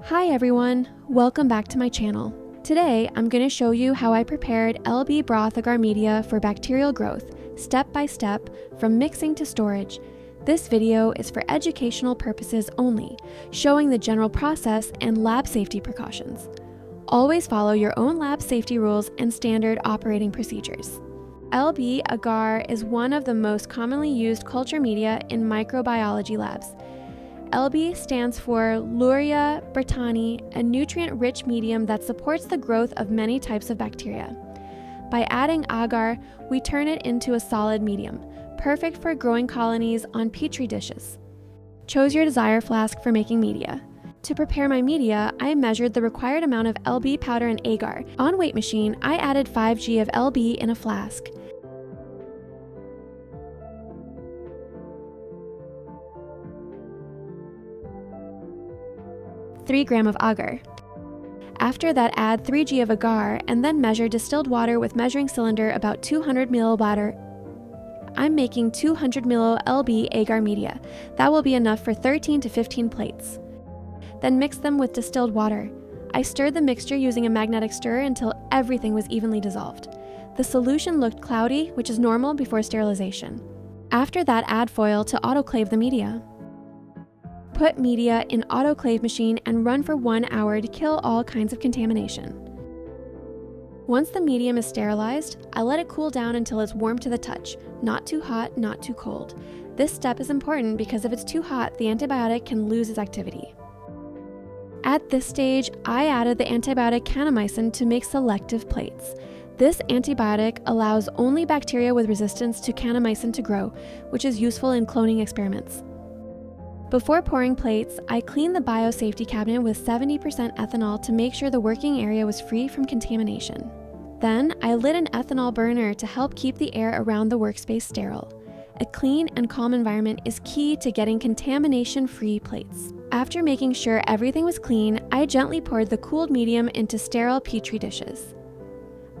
Hi everyone, welcome back to my channel. Today I'm going to show you how I prepared LB Broth Agar media for bacterial growth, step by step, from mixing to storage. This video is for educational purposes only, showing the general process and lab safety precautions. Always follow your own lab safety rules and standard operating procedures. LB Agar is one of the most commonly used culture media in microbiology labs. LB stands for Luria, Bertani, a nutrient-rich medium that supports the growth of many types of bacteria. By adding agar, we turn it into a solid medium, perfect for growing colonies on petri dishes. Choose your desired flask for making media. To prepare my media, I measured the required amount of LB powder and agar. On weight machine, I added 5g of LB in a flask. $3 grams of agar. After that, add 3g of agar and then measure distilled water with measuring cylinder about 200 milliliter. I'm making 200 ml LB agar media. That will be enough for 13 to 15 plates. Then mix them with distilled water. I stirred the mixture using a magnetic stirrer until everything was evenly dissolved. The solution looked cloudy, which is normal before sterilization. After that, add foil to autoclave the media. Put media in autoclave machine and run for 1 hour to kill all kinds of contamination. Once the medium is sterilized, I let it cool down until it's warm to the touch, not too hot, not too cold. This step is important because if it's too hot, the antibiotic can lose its activity. At this stage, I added the antibiotic Kanamycin to make selective plates. This antibiotic allows only bacteria with resistance to Kanamycin to grow, which is useful in cloning experiments. Before pouring plates, I cleaned the biosafety cabinet with 70% ethanol to make sure the working area was free from contamination. Then, I lit an ethanol burner to help keep the air around the workspace sterile. A clean and calm environment is key to getting contamination-free plates. After making sure everything was clean, I gently poured the cooled medium into sterile petri dishes.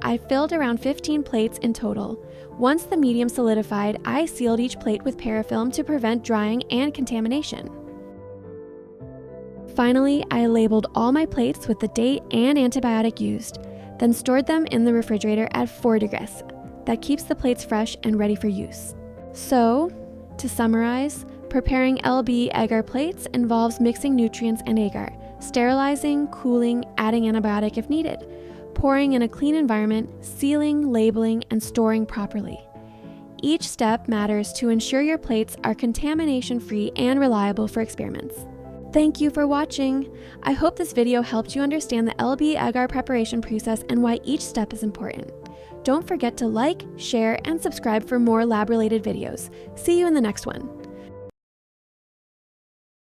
I filled around 15 plates in total. Once the medium solidified, I sealed each plate with parafilm to prevent drying and contamination. Finally, I labeled all my plates with the date and antibiotic used, then stored them in the refrigerator at 4 degrees. That keeps the plates fresh and ready for use. So, to summarize, preparing LB agar plates involves mixing nutrients and agar, sterilizing, cooling, adding antibiotic if needed, pouring in a clean environment, sealing, labeling, and storing properly. Each step matters to ensure your plates are contamination-free and reliable for experiments. Thank you for watching! I hope this video helped you understand the LB agar preparation process and why each step is important. Don't forget to like, share, and subscribe for more lab-related videos. See you in the next one.